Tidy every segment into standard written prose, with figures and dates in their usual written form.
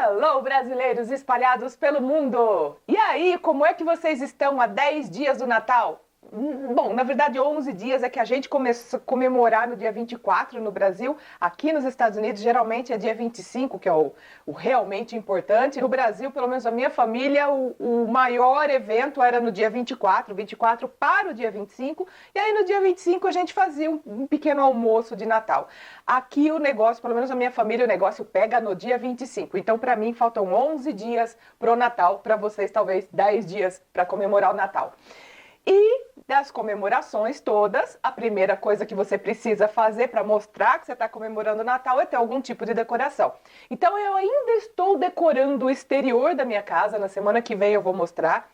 Hello, brasileiros espalhados pelo mundo! E aí, como é que vocês estão há 10 dias do Natal? Bom, na verdade 11 dias é que a gente começa a comemorar no dia 24 no Brasil. Aqui nos Estados Unidos geralmente é dia 25, que é o realmente importante. No Brasil, pelo menos a minha família, o maior evento era no dia 24 para o dia 25. E aí no dia 25 a gente fazia um pequeno almoço de Natal. Aqui o negócio, pelo menos a minha família, o negócio pega no dia 25. Então para mim faltam 11 dias pro Natal, para vocês talvez 10 dias para comemorar o Natal. E das comemorações todas, a primeira coisa que você precisa fazer para mostrar que você está comemorando o Natal é ter algum tipo de decoração. Então eu ainda estou decorando o exterior da minha casa, na semana que vem eu vou mostrar.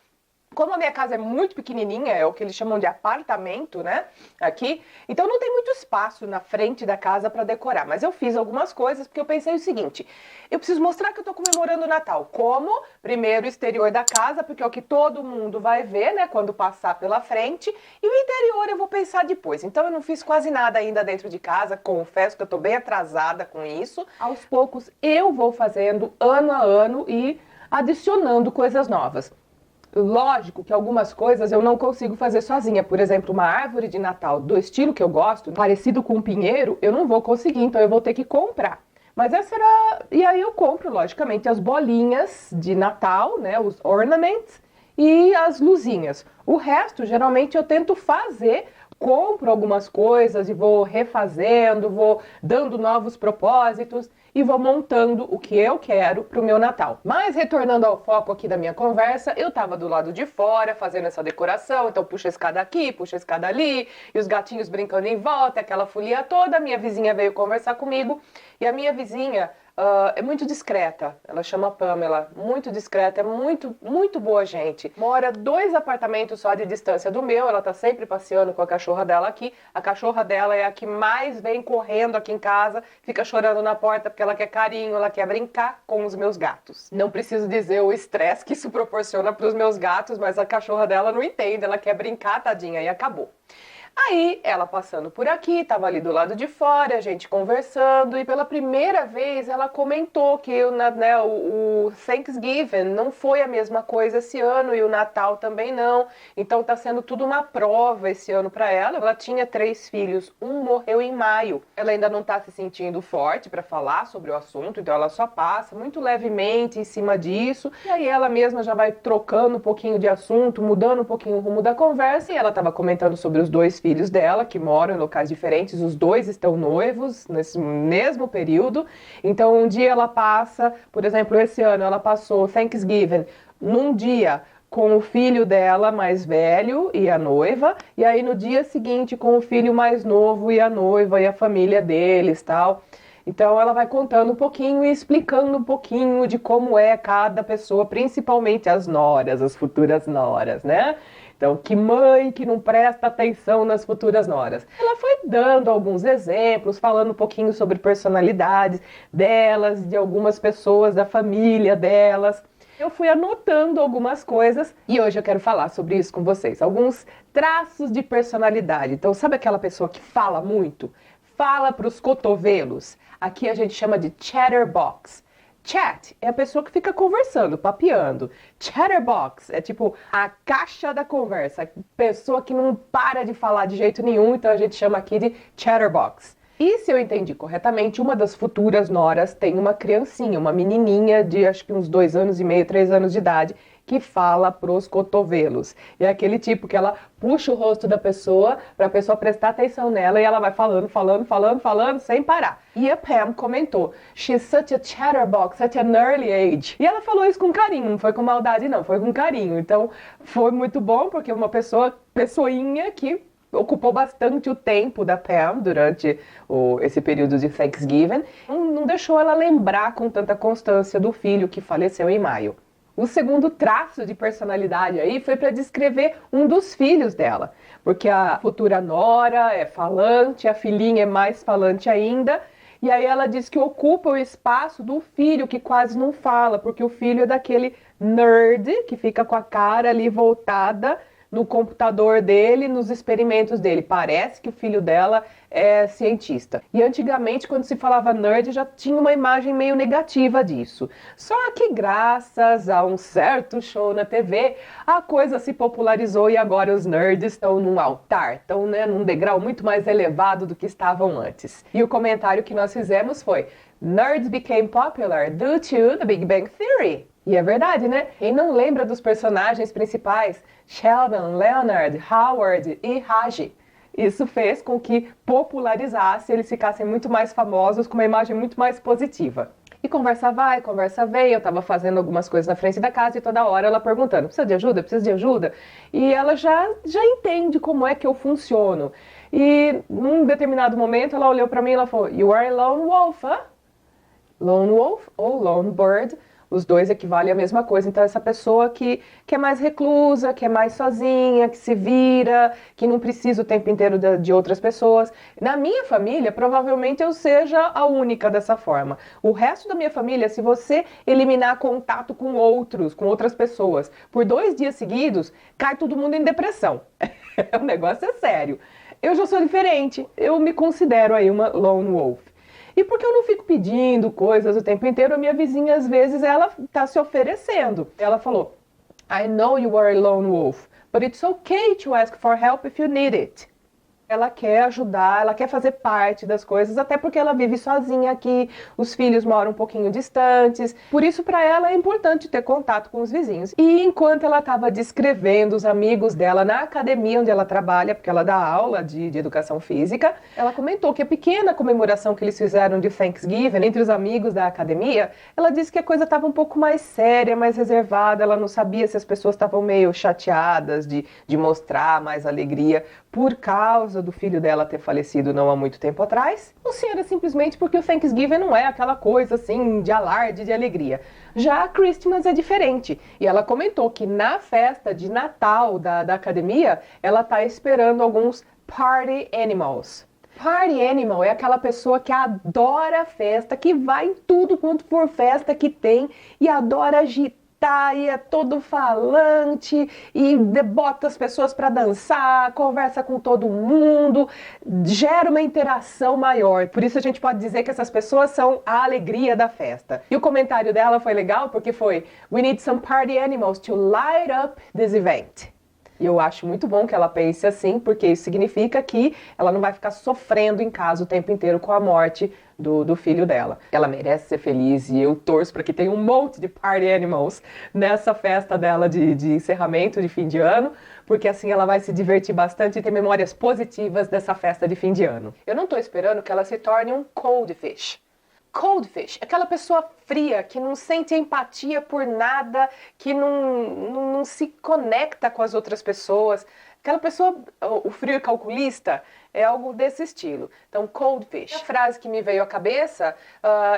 Como a minha casa é muito pequenininha, é o que eles chamam de apartamento, né, aqui, então não tem muito espaço na frente da casa para decorar, mas eu fiz algumas coisas porque eu pensei o seguinte, eu preciso mostrar que eu estou comemorando o Natal, como primeiro o exterior da casa, porque é o que todo mundo vai ver, né, quando passar pela frente, e o interior eu vou pensar depois, então eu não fiz quase nada ainda dentro de casa, confesso que eu estou bem atrasada com isso, aos poucos eu vou fazendo ano a ano e adicionando coisas novas. Lógico que algumas coisas eu não consigo fazer sozinha. Por exemplo, uma árvore de Natal do estilo que eu gosto, parecido com um pinheiro, eu não vou conseguir, então eu vou ter que comprar. Mas essa era... E aí eu compro, logicamente, as bolinhas de Natal, né, os ornaments e as luzinhas. O resto, geralmente, eu tento fazer, compro algumas coisas e vou refazendo, vou dando novos propósitos e vou montando o que eu quero para o meu Natal. Mas retornando ao foco aqui da minha conversa, eu estava do lado de fora fazendo essa decoração, então puxa a escada aqui, puxa a escada ali, e os gatinhos brincando em volta, aquela folia toda. A minha vizinha veio conversar comigo e a minha vizinha é muito discreta, ela chama Pamela, muito discreta, é muito boa gente. Mora 2 apartamentos só de distância do meu, ela tá sempre passeando com a cachorra dela aqui. A cachorra dela é a que mais vem correndo aqui em casa, fica chorando na porta porque ela quer carinho, ela quer brincar com os meus gatos. Não preciso dizer o estresse que isso proporciona para os meus gatos, mas a cachorra dela não entende, ela quer brincar, tadinha, e acabou. Aí, ela passando por aqui, estava ali do lado de fora, a gente conversando, e pela primeira vez ela comentou que o Thanksgiving não foi a mesma coisa esse ano, e o Natal também não, então está sendo tudo uma prova esse ano para ela. Ela tinha 3 filhos, um morreu em maio, ela ainda não está se sentindo forte para falar sobre o assunto, então ela só passa muito levemente em cima disso, e aí ela mesma já vai trocando um pouquinho de assunto, mudando um pouquinho o rumo da conversa, e ela estava comentando sobre os 2 filhos dela, que moram em locais diferentes, os 2 estão noivos nesse mesmo período, então um dia ela passa, por exemplo, esse ano ela passou Thanksgiving num dia com o filho dela mais velho e a noiva, e aí no dia seguinte com o filho mais novo e a noiva e a família deles, tal. Então ela vai contando um pouquinho e explicando um pouquinho de como é cada pessoa, principalmente as noras, as futuras noras, né? Então, que mãe que não presta atenção nas futuras noras. Ela foi dando alguns exemplos, falando um pouquinho sobre personalidades delas, de algumas pessoas da família delas. Eu fui anotando algumas coisas e hoje eu quero falar sobre isso com vocês. Alguns traços de personalidade. Então, sabe aquela pessoa que fala muito? Fala para os cotovelos. Aqui a gente chama de chatterbox. Chat é a pessoa que fica conversando, papeando. Chatterbox é tipo a caixa da conversa, pessoa que não para de falar de jeito nenhum, então a gente chama aqui de chatterbox. E se eu entendi corretamente, uma das futuras noras tem uma criancinha, uma menininha de acho que uns 2 anos e meio, 3 anos de idade, que fala pros cotovelos. E é aquele tipo que ela puxa o rosto da pessoa para a pessoa prestar atenção nela e ela vai falando sem parar. E a Pam comentou, she's such a chatterbox at an early age. E ela falou isso com carinho, não foi com maldade não, foi com carinho. Então foi muito bom porque uma pessoinha que ocupou bastante o tempo da Pam durante esse período de Thanksgiving, não deixou ela lembrar com tanta constância do filho que faleceu em maio. O segundo traço de personalidade aí foi para descrever um dos filhos dela, porque a futura nora é falante, a filhinha é mais falante ainda, e aí ela diz que ocupa o espaço do filho que quase não fala, porque o filho é daquele nerd que fica com a cara ali voltada no computador dele, nos experimentos dele. Parece que o filho dela é cientista. E antigamente, quando se falava nerd, já tinha uma imagem meio negativa disso. Só que graças a um certo show na TV, a coisa se popularizou e agora os nerds estão num altar, estão, né, num degrau muito mais elevado do que estavam antes. E o comentário que nós fizemos foi: Nerds became popular due to the Big Bang Theory. E é verdade, né? Quem não lembra dos personagens principais? Sheldon, Leonard, Howard e Raj. Isso fez com que popularizasse, eles ficassem muito mais famosos, com uma imagem muito mais positiva. E conversa vai, conversa vem, eu tava fazendo algumas coisas na frente da casa e toda hora ela perguntando: precisa de ajuda? Precisa de ajuda? E ela já entende como é que eu funciono. E num determinado momento ela olhou pra mim e ela falou: You are a lone wolf, huh? Lone wolf ou lone bird, os dois equivalem à mesma coisa. Então essa pessoa que é mais reclusa, que é mais sozinha, que se vira, que não precisa o tempo inteiro de outras pessoas. Na minha família, provavelmente eu seja a única dessa forma. O resto da minha família, se você eliminar contato com outros, com outras pessoas, por 2 dias seguidos, cai todo mundo em depressão. O negócio é sério. Eu já sou diferente, eu me considero aí uma lone wolf. E porque eu não fico pedindo coisas o tempo inteiro, a minha vizinha, às vezes, ela tá se oferecendo. Ela falou: I know you are a lone wolf, but it's okay to ask for help if you need it. Ela quer ajudar, ela quer fazer parte das coisas, até porque ela vive sozinha aqui, os filhos moram um pouquinho distantes. Por isso, para ela, é importante ter contato com os vizinhos. E enquanto ela estava descrevendo os amigos dela na academia onde ela trabalha, porque ela dá aula de educação física, ela comentou que a pequena comemoração que eles fizeram de Thanksgiving entre os amigos da academia, ela disse que a coisa estava um pouco mais séria, mais reservada, ela não sabia se as pessoas estavam meio chateadas de mostrar mais alegria por causa do filho dela ter falecido não há muito tempo atrás, ou se era simplesmente porque o Thanksgiving não é aquela coisa assim de alarde, de alegria. Já a Christmas é diferente. E ela comentou que na festa de Natal da academia, ela tá esperando alguns party animals. Party animal é aquela pessoa que adora festa, que vai em tudo quanto for festa que tem e adora agitar. E é todo falante e bota as pessoas para dançar, conversa com todo mundo, gera uma interação maior. Por isso a gente pode dizer que essas pessoas são a alegria da festa. E o comentário dela foi legal porque foi: We need some party animals to light up this event. E eu acho muito bom que ela pense assim, porque isso significa que ela não vai ficar sofrendo em casa o tempo inteiro com a morte do filho dela. Ela merece ser feliz e eu torço para que tenha um monte de party animals nessa festa dela de encerramento de fim de ano, porque assim ela vai se divertir bastante e ter memórias positivas dessa festa de fim de ano. Eu não estou esperando que ela se torne um cold fish. Cold fish, aquela pessoa fria, que não sente empatia por nada, que não se conecta com as outras pessoas. Aquela pessoa, o frio calculista, é algo desse estilo. Então, cold fish. A frase que me veio à cabeça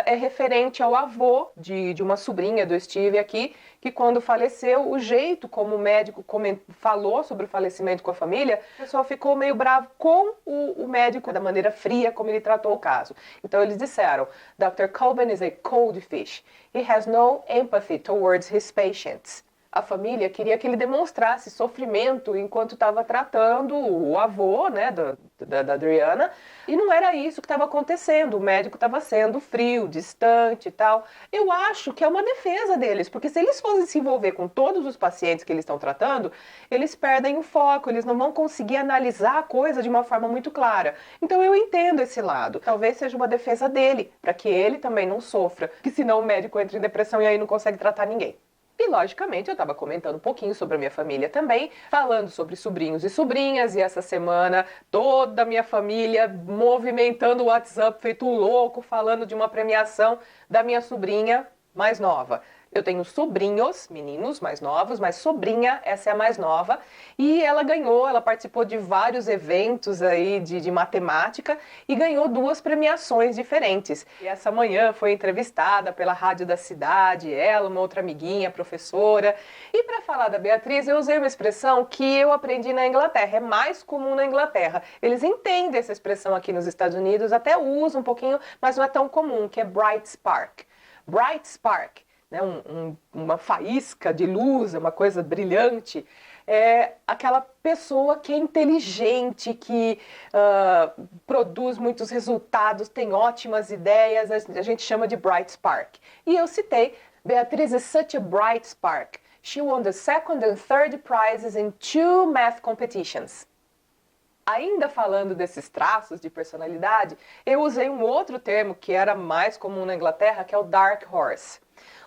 é referente ao avô de uma sobrinha do Steve aqui, que quando faleceu, o jeito como o médico falou sobre o falecimento com a família, o pessoal ficou meio bravo com o médico, da maneira fria como ele tratou o caso. Então eles disseram: Dr. Colvin is a cold fish. He has no empathy towards his patients. A família queria que ele demonstrasse sofrimento enquanto estava tratando o avô, né, da Adriana, e não era isso que estava acontecendo. O médico estava sendo frio, distante e tal. Eu acho que é uma defesa deles, porque se eles fossem se envolver com todos os pacientes que eles estão tratando, eles perdem o foco, eles não vão conseguir analisar a coisa de uma forma muito clara. Então eu entendo esse lado. Talvez seja uma defesa dele, para que ele também não sofra, porque senão o médico entra em depressão e aí não consegue tratar ninguém. E, logicamente, eu estava comentando um pouquinho sobre a minha família também, falando sobre sobrinhos e sobrinhas, e essa semana toda a minha família movimentando o WhatsApp, feito louco, falando de uma premiação da minha sobrinha mais nova. Eu tenho sobrinhos, meninos mais novos, mas sobrinha, essa é a mais nova, e ela ganhou, ela participou de vários eventos aí de matemática e ganhou 2 premiações diferentes. E essa manhã foi entrevistada pela rádio da cidade, ela, uma outra amiguinha, professora. E para falar da Beatriz, eu usei uma expressão que eu aprendi na Inglaterra, é mais comum na Inglaterra. Eles entendem essa expressão aqui nos Estados Unidos, até usam um pouquinho, mas não é tão comum, que é bright spark. Bright spark. Né, uma faísca de luz, uma coisa brilhante. é aquela pessoa que é inteligente, que produz muitos resultados, tem ótimas ideias, a gente chama de bright spark. E eu citei, Beatriz is such a bright spark. She won the second and third prizes in 2 math competitions. Ainda falando desses traços de personalidade, eu usei um outro termo que era mais comum na Inglaterra, que é o dark horse.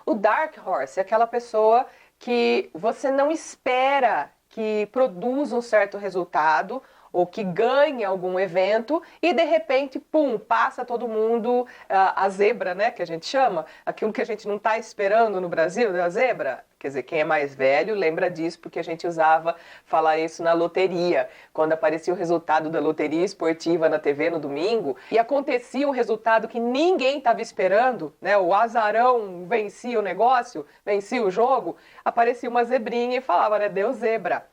O dark horse é aquela pessoa que você não espera que produza um certo resultado ou que ganhe algum evento e de repente, pum, passa todo mundo a zebra, né, que a gente chama, aquilo que a gente não está esperando no Brasil, a zebra. Quer dizer, quem é mais velho lembra disso porque a gente usava falar isso na loteria. Quando aparecia o resultado da loteria esportiva na TV no domingo e acontecia um resultado que ninguém estava esperando, né? O azarão vencia o negócio, vencia o jogo, aparecia uma zebrinha e falava, né? Deu zebra.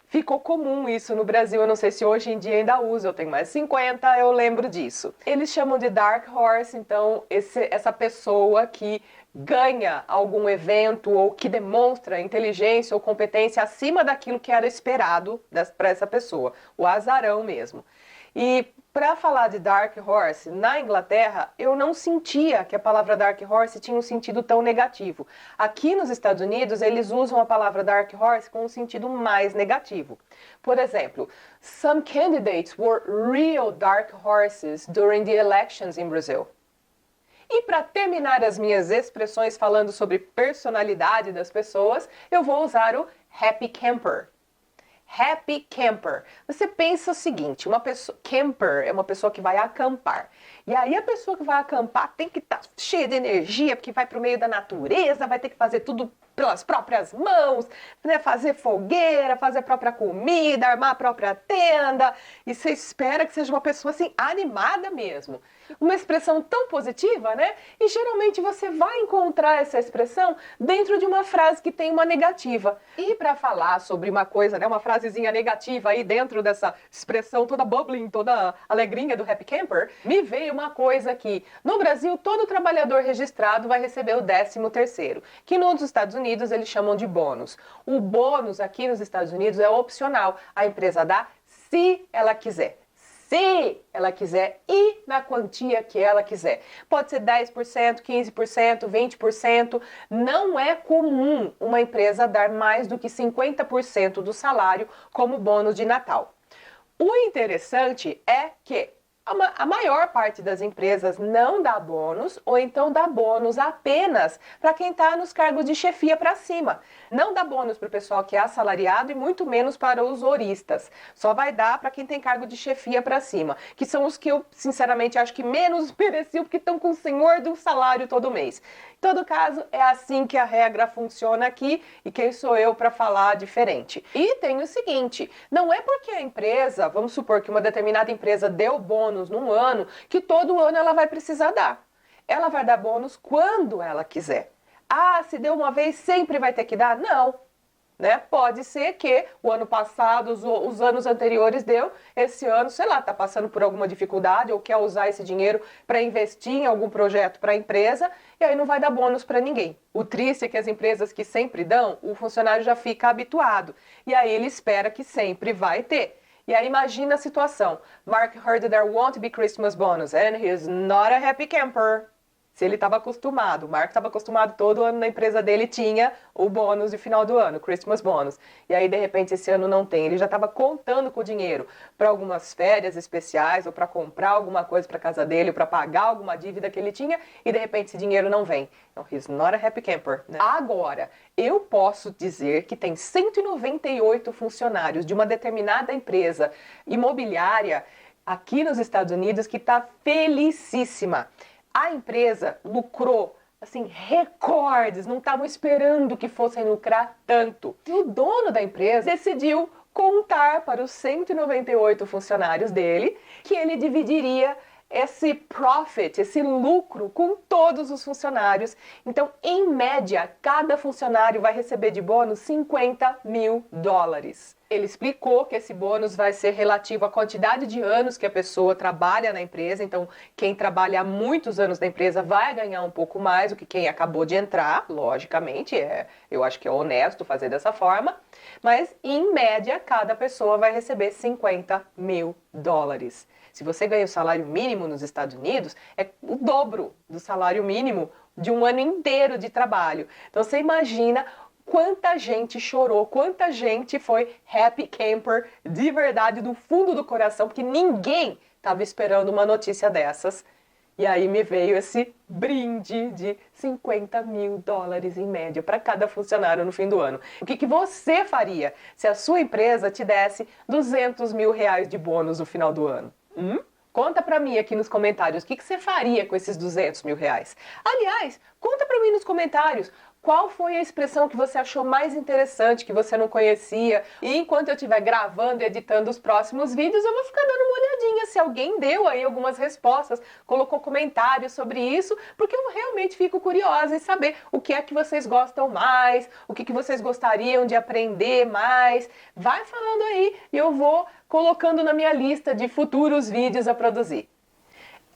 Ficou comum isso no Brasil, eu não sei se hoje em dia ainda usa, eu tenho mais 50, eu lembro disso. Eles chamam de Dark Horse, então essa pessoa que ganha algum evento ou que demonstra inteligência ou competência acima daquilo que era esperado para essa pessoa, o azarão mesmo. E para falar de Dark Horse, na Inglaterra, eu não sentia que a palavra Dark Horse tinha um sentido tão negativo. Aqui nos Estados Unidos, eles usam a palavra Dark Horse com um sentido mais negativo. Por exemplo, some candidates were real dark horses during the elections in Brazil. E para terminar as minhas expressões falando sobre personalidade das pessoas, eu vou usar o happy camper. Happy camper. Você pensa o seguinte, uma pessoa, camper é uma pessoa que vai acampar. E aí a pessoa que vai acampar tem que estar cheia de energia, porque vai para o meio da natureza, vai ter que fazer tudo pelas próprias mãos, né? Fazer fogueira, fazer a própria comida, armar a própria tenda. E você espera que seja uma pessoa assim animada mesmo. Uma expressão tão positiva, né? E geralmente você vai encontrar essa expressão dentro de uma frase que tem uma negativa. E para falar sobre uma coisa, né, uma frasezinha negativa aí dentro dessa expressão toda bubbling, toda alegrinha do happy camper, me veio uma coisa aqui. No Brasil, todo trabalhador registrado vai receber o 13º, que nos Estados Unidos eles chamam de bônus. O bônus aqui nos Estados Unidos é opcional. A empresa dá se ela quiser. Se ela quiser e na quantia que ela quiser. Pode ser 10%, 15%, 20%. Não é comum uma empresa dar mais do que 50% do salário como bônus de Natal. O interessante é que a maior parte das empresas não dá bônus ou então dá bônus apenas para quem está nos cargos de chefia para cima. Não dá bônus para o pessoal que é assalariado e muito menos para os horistas. Só vai dar para quem tem cargo de chefia para cima, que são os que eu sinceramente acho que menos mereciam porque estão com o senhor do salário todo mês. Em todo caso, é assim que a regra funciona aqui e quem sou eu para falar diferente. E tem o seguinte, não é porque a empresa, vamos supor que uma determinada empresa deu bônus num ano, que todo ano ela vai precisar dar. Ela vai dar bônus quando ela quiser. Ah, se deu uma vez, sempre vai ter que dar? Não. Né? Pode ser que o ano passado, os anos anteriores deu, esse ano, sei lá, está passando por alguma dificuldade ou quer usar esse dinheiro para investir em algum projeto para a empresa e aí não vai dar bônus para ninguém. O triste é que as empresas que sempre dão, o funcionário já fica habituado e aí ele espera que sempre vai ter. E aí imagina a situação. Mark heard there won't be Christmas bonus and he's not a happy camper. Se ele estava acostumado, o Mark estava acostumado, todo ano na empresa dele tinha o bônus de final do ano, Christmas bonus. E aí, de repente, esse ano não tem. Ele já estava contando com o dinheiro para algumas férias especiais, ou para comprar alguma coisa para casa dele, ou para pagar alguma dívida que ele tinha, e de repente esse dinheiro não vem. Então, he's not a happy camper. Né? Agora, eu posso dizer que tem 198 funcionários de uma determinada empresa imobiliária aqui nos Estados Unidos que está felicíssima. A empresa lucrou, assim, recordes, não estavam esperando que fossem lucrar tanto. E o dono da empresa decidiu contar para os 198 funcionários dele que ele dividiria esse profit, esse lucro com todos os funcionários. Então, em média, cada funcionário vai receber de bônus $50.000. Ele explicou que esse bônus vai ser relativo à quantidade de anos que a pessoa trabalha na empresa. Então, quem trabalha há muitos anos na empresa vai ganhar um pouco mais do que quem acabou de entrar, logicamente. Eu acho que é honesto fazer dessa forma. Mas, em média, cada pessoa vai receber $50.000. Se você ganha o salário mínimo nos Estados Unidos, é o dobro do salário mínimo de um ano inteiro de trabalho. Então, você imagina quanta gente chorou, quanta gente foi happy camper de verdade, do fundo do coração, porque ninguém estava esperando uma notícia dessas. E aí me veio esse brinde de $50.000 em média para cada funcionário no fim do ano. O que você faria se a sua empresa te desse R$200.000 de bônus no final do ano? Conta pra mim aqui nos comentários o que você faria com esses R$200.000. Aliás, conta pra mim nos comentários qual foi a expressão que você achou mais interessante, que você não conhecia. E enquanto eu estiver gravando e editando os próximos vídeos, eu vou ficar dando uma olhadinha se alguém deu aí algumas respostas, colocou comentários sobre isso, porque eu realmente fico curiosa em saber o que é que vocês gostam mais, o que vocês gostariam de aprender mais. Vai falando aí e eu vou colocando na minha lista de futuros vídeos a produzir.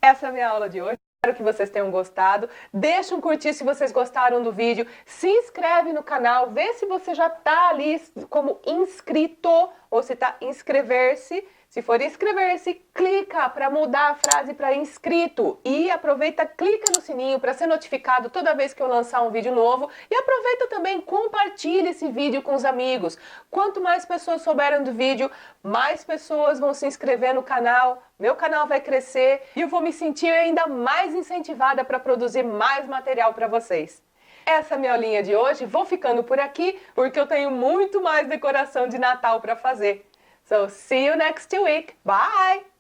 Essa é a minha aula de hoje. Espero que vocês tenham gostado. Deixa um curtir se vocês gostaram do vídeo. Se inscreve no canal. Vê se você já está ali como inscrito ou se está inscrever-se. Se for inscrever-se, clica para mudar a frase para inscrito. E aproveita, clica no sininho para ser notificado toda vez que eu lançar um vídeo novo. E aproveita também, compartilha esse vídeo com os amigos. Quanto mais pessoas souberem do vídeo, mais pessoas vão se inscrever no canal. Meu canal vai crescer e eu vou me sentir ainda mais incentivada para produzir mais material para vocês. Essa é a minha aulinha de hoje. Vou ficando por aqui porque eu tenho muito mais decoração de Natal para fazer. So, see you next week. Bye!